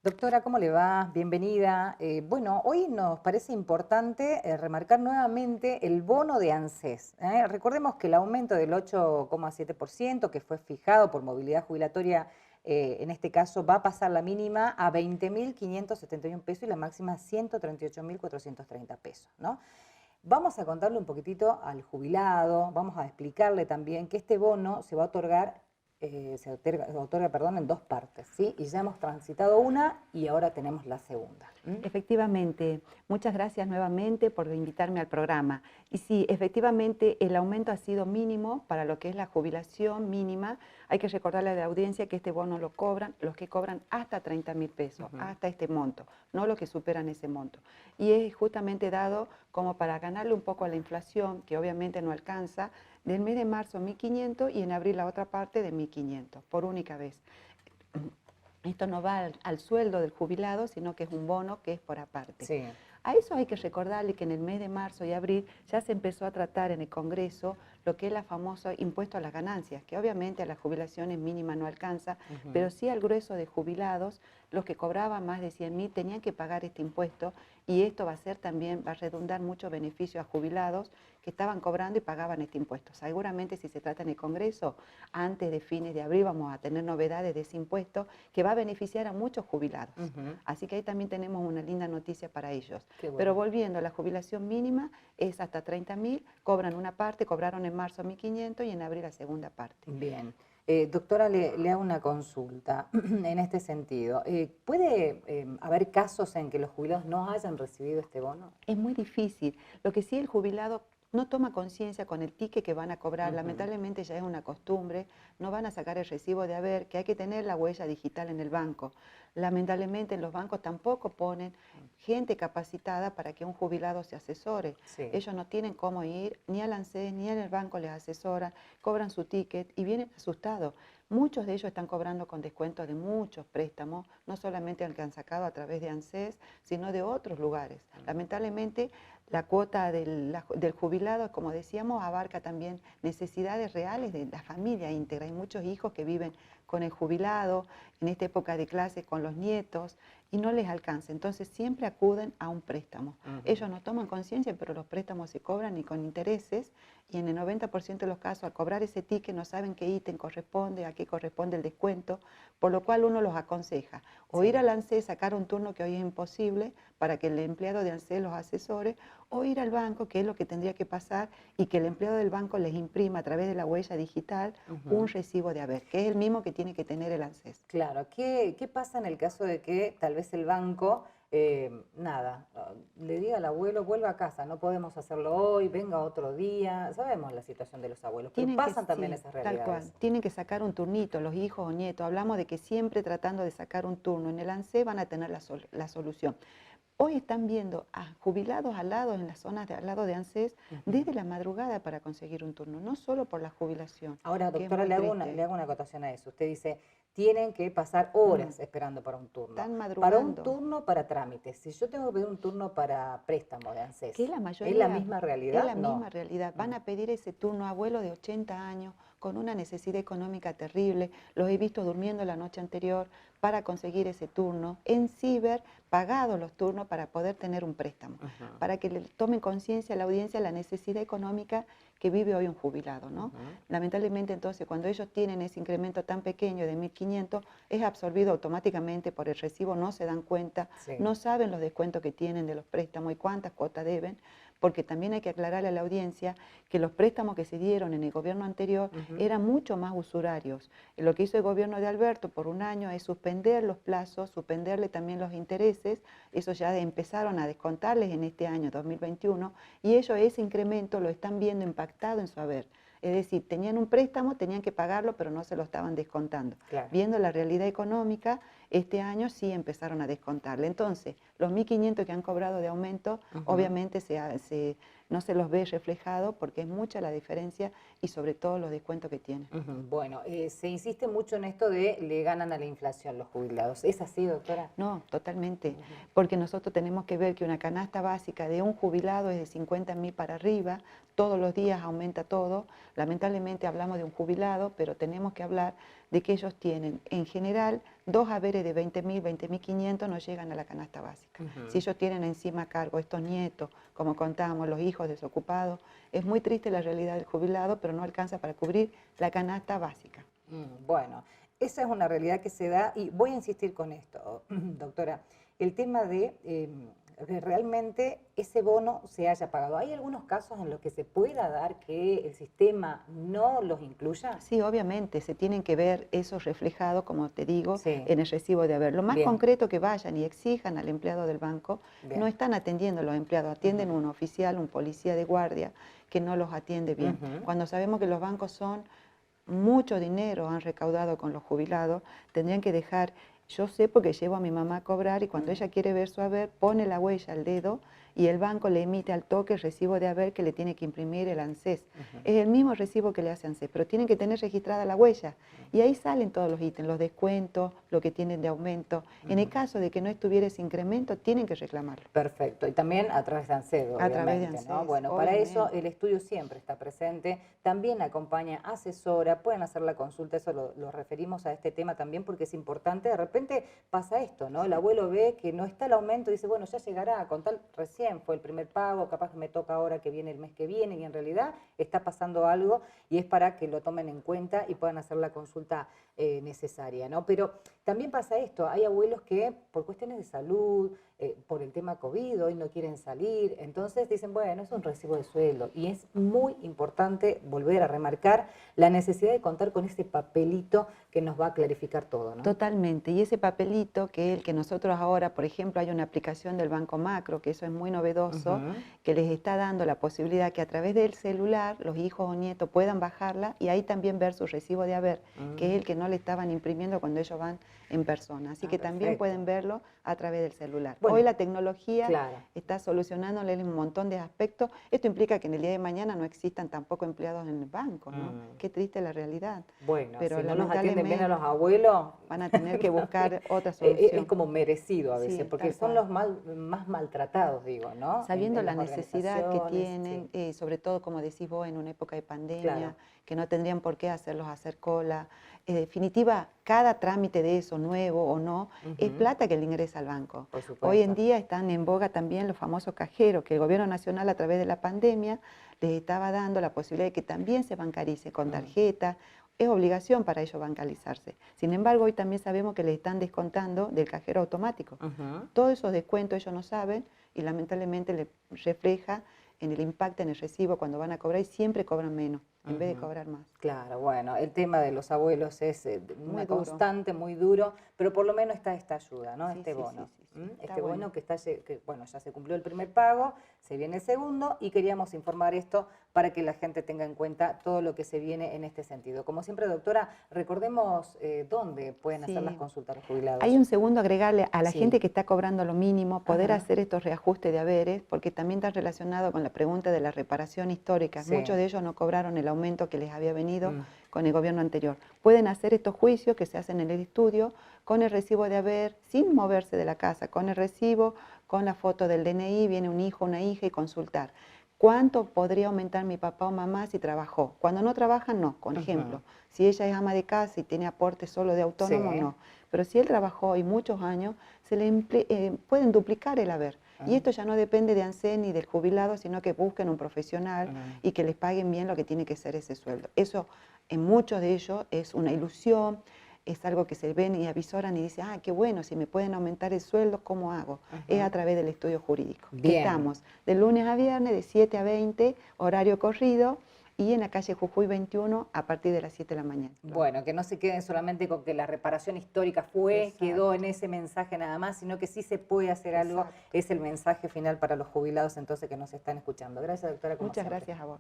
Doctora, ¿cómo le va? Bienvenida. Bueno, hoy nos parece importante remarcar nuevamente el bono de ANSES. Recordemos que el aumento del 8,7% que fue fijado por movilidad jubilatoria, en este caso va a pasar la mínima a 20.571 pesos y la máxima a 138.430 pesos, ¿no? Vamos a contarle un poquitito al jubilado, vamos a explicarle también que este bono se va a otorgar, perdón, en dos partes, ¿sí? Y ya hemos transitado una y ahora tenemos la segunda. Efectivamente, muchas gracias nuevamente por invitarme al programa. Y sí, efectivamente el aumento ha sido mínimo para lo que es la jubilación mínima. Hay que recordarle a la audiencia que este bono lo cobran los que cobran hasta 30.000 pesos, hasta este monto, no los que superan ese monto. Y es justamente dado como para ganarle un poco a la inflación, que obviamente no alcanza, del mes de marzo 1.500 y en abril la otra parte de 1.500, por única vez. Esto no va al sueldo del jubilado, sino que es un bono que es por aparte. Sí. A eso hay que recordarle que en el mes de marzo y abril ya se empezó a tratar en el Congreso lo que es el famoso impuesto a las ganancias, que obviamente a las jubilaciones mínimas no alcanza, pero sí al grueso de jubilados, los que cobraban más de 100.000 tenían que pagar este impuesto, y esto va a ser también, va a redundar mucho beneficio a jubilados que estaban cobrando y pagaban este impuesto. Seguramente si se trata en el Congreso, antes de fines de abril vamos a tener novedades de ese impuesto que va a beneficiar a muchos jubilados. Así que ahí también tenemos una linda noticia para ellos. Bueno. Pero volviendo, la jubilación mínima es hasta 30.000, cobran una parte, cobraron en marzo 1.500 y en abril la segunda parte. Bien. Doctora, le hago una consulta en este sentido. ¿Puede haber casos en que los jubilados no hayan recibido este bono? Es muy difícil. Lo que sí, el jubilado no toma conciencia con el ticket que van a cobrar. Lamentablemente ya es una costumbre, no van a sacar el recibo de haber, que hay que tener la huella digital en el banco. Lamentablemente los bancos tampoco ponen gente capacitada para que un jubilado se asesore. Sí. Ellos no tienen cómo ir, ni al ANSES, ni en el banco les asesoran, cobran su ticket y vienen asustados. Muchos de ellos están cobrando con descuento de muchos préstamos, no solamente el que han sacado a través de ANSES, sino de otros lugares. Lamentablemente, la cuota del jubilado, como decíamos, abarca también necesidades reales de la familia íntegra. Hay muchos hijos que viven con el jubilado, en esta época de clase con los nietos, y no les alcanza. Entonces siempre acuden a un préstamo. Ellos no toman conciencia, pero los préstamos se cobran y con intereses, y en el 90% de los casos al cobrar ese ticket no saben qué ítem corresponde, a qué corresponde el descuento, por lo cual uno los aconseja o ir al ANSES, sacar un turno que hoy es imposible para que el empleado de ANSES los asesore, o ir al banco, que es lo que tendría que pasar, y que el empleado del banco les imprima a través de la huella digital un recibo de haber, que es el mismo que tiene que tener el ANSES. Claro, ¿qué pasa en el caso de que tal vez el banco, le diga al abuelo, vuelva a casa, no podemos hacerlo hoy, venga otro día? Sabemos la situación de los abuelos, pero pasan también sí, esas tal cual, realidades. tienen que sacar un turnito, los hijos o nietos. Hablamos de que siempre tratando de sacar un turno. En el ANSES van a tener la solución. Hoy están viendo a jubilados al lado, en las zonas al lado de ANSES, desde la madrugada para conseguir un turno, no solo por la jubilación. Ahora, Que es doctora, muy le triste. hago una acotación a eso. Usted dice, tienen que pasar horas esperando para un turno. Están Para un madrugando. turno para trámites, si yo tengo que pedir un turno para préstamo de ANSES, Que la ¿es la mayoría misma es realidad? la misma realidad. Van a pedir ese turno a abuelos de 80 años con una necesidad económica terrible. Los he visto durmiendo la noche anterior para conseguir ese turno. En ciber, pagados los turnos para poder tener un préstamo. Para que le tomen conciencia a la audiencia la necesidad económica que vive hoy un jubilado, ¿no? Lamentablemente, entonces, cuando ellos tienen ese incremento tan pequeño de 1.500, es absorbido automáticamente por el recibo, no se dan cuenta, Sí. no saben los descuentos que tienen de los préstamos y cuántas cuotas deben, porque también hay que aclararle a la audiencia que los préstamos que se dieron en el gobierno anterior eran mucho más usurarios. Lo que hizo el gobierno de Alberto por un año es suspender los plazos, suspenderle también los intereses. Eso ya empezaron a descontarles en este año 2021, y ellos ese incremento lo están viendo impactado en su haber. Es decir, tenían un préstamo, tenían que pagarlo, pero no se lo estaban descontando. Claro. Viendo la realidad económica, este año sí empezaron a descontarle. Entonces, los 1.500 que han cobrado de aumento, obviamente no se los ve reflejado, porque es mucha la diferencia y sobre todo los descuentos que tienen. Bueno, se insiste mucho en esto de le ganan a la inflación los jubilados. ¿Es así, doctora? No, totalmente, porque nosotros tenemos que ver que una canasta básica de un jubilado es de 50.000 para arriba, todos los días aumenta todo. Lamentablemente hablamos de un jubilado, pero tenemos que hablar de que ellos tienen en general 2 haberes de 20.000, 20.500 no llegan a la canasta básica. Si ellos tienen encima a cargo estos nietos, como contábamos, los hijos desocupados, es muy triste la realidad del jubilado, pero no alcanza para cubrir la canasta básica. Bueno, esa es una realidad que se da, y voy a insistir con esto, doctora, el tema de que realmente ese bono se haya pagado. ¿Hay algunos casos en los que se pueda dar que el sistema no los incluya? Sí, obviamente, se tienen que ver eso reflejado, como te digo, Sí. en el recibo de haber. Lo más Bien. concreto que vayan y exijan al empleado del banco, Bien. no están atendiendo a los empleados, atienden un oficial, un policía de guardia que no los atiende bien. Cuando sabemos que los bancos son mucho dinero, han recaudado con los jubilados, tendrían que dejar. Yo sé porque llevo a mi mamá a cobrar y cuando ella quiere ver su haber, pone la huella al dedo y el banco le emite al toque el recibo de haber que le tiene que imprimir el ANSES. Es el mismo recibo que le hace ANSES, pero tienen que tener registrada la huella. Y ahí salen todos los ítems, los descuentos, lo que tienen de aumento. En el caso de que no estuviera ese incremento, tienen que reclamarlo. Perfecto. Y también a través de ANSES, obviamente, a través de ANSES, ¿no? Bueno, obviamente. para eso el estudio siempre está presente, también acompaña, asesora, pueden hacer la consulta, eso lo referimos a este tema también porque es importante. De repente pasa esto, ¿no? El abuelo ve que no está el aumento y dice, bueno, ya llegará, con tal, recién fue el primer pago, capaz que me toca ahora que viene el mes que viene, y en realidad está pasando algo y es para que lo tomen en cuenta y puedan hacer la consulta necesaria, ¿no? Pero también pasa esto, hay abuelos que por cuestiones de salud, por el tema COVID, hoy no quieren salir, entonces dicen, bueno, es un recibo de sueldo, y es muy importante volver a remarcar la necesidad de contar con ese papelito que nos va a clarificar todo, ¿no? Totalmente, y ese papelito que el que nosotros ahora, por ejemplo, hay una aplicación del Banco Macro, que eso es muy novedoso, que les está dando la posibilidad que a través del celular los hijos o nietos puedan bajarla y ahí también ver su recibo de haber, que es el que no le estaban imprimiendo cuando ellos van en persona. Así que también pueden verlo a través del celular. Bueno, hoy la tecnología claro, está solucionándole un montón de aspectos. Esto implica que en el día de mañana no existan tampoco empleados en el banco, ¿no? Qué triste la realidad. Bueno, pero si no los atienden bien a los abuelos, van a tener que buscar otra solución. Es como merecido a veces, Sí, porque son los más maltratados, digo, ¿no? Sabiendo en la las necesidad que organizaciones, tienen, sobre todo, como decís vos, en una época de pandemia, Claro. que no tendrían por qué hacerlos hacer cola. En definitiva, cada trámite de eso, nuevo o no, es plata que le ingresa al banco. Por supuesto. Hoy en día están en boga también los famosos cajeros, que el gobierno nacional a través de la pandemia les estaba dando la posibilidad de que también se bancarice con tarjeta. Es obligación para ellos bancarizarse. Sin embargo, hoy también sabemos que les están descontando del cajero automático. Todos esos descuentos ellos no saben y lamentablemente les refleja en el impacto en el recibo cuando van a cobrar y siempre cobran menos en vez de cobrar más. Claro, bueno, el tema de los abuelos es una constante, muy duro, pero por lo menos está esta ayuda, ¿no? Sí, este sí, bono. sí, Este bueno. bono que bueno, ya se cumplió el primer pago, se viene el segundo y queríamos informar esto para que la gente tenga en cuenta todo lo que se viene en este sentido. Como siempre, doctora, recordemos dónde pueden hacer las consultas los jubilados. Hay un segundo, agregarle a la gente que está cobrando lo mínimo, poder hacer estos reajustes de haberes, porque también está relacionado con la pregunta de la reparación histórica. Muchos de ellos no cobraron el aumento que les había venido con el gobierno anterior. Pueden hacer estos juicios que se hacen en el estudio con el recibo de haber, sin moverse de la casa, con el recibo, con la foto del DNI, viene un hijo, una hija y consultar. ¿Cuánto podría aumentar mi papá o mamá si trabajó? Cuando no trabajan, no. Por ejemplo, si ella es ama de casa y tiene aporte solo de autónomo, no. Pero si él trabajó y muchos años, pueden duplicar el haber. Y esto ya no depende de ANSES ni del jubilado, sino que busquen un profesional y que les paguen bien lo que tiene que ser ese sueldo. Eso en muchos de ellos es una ilusión, es algo que se ven y avisoran y dicen, qué bueno, si me pueden aumentar el sueldo, ¿cómo hago? Es a través del estudio jurídico. Que estamos de lunes a viernes, de 7 a 20, horario corrido, y en la calle Jujuy 21 a partir de las 7 de la mañana. Bueno, que no se queden solamente con que la reparación histórica quedó en ese mensaje nada más, sino que sí se puede hacer algo, es el mensaje final para los jubilados entonces que nos están escuchando. Gracias, doctora. Muchas gracias a vos.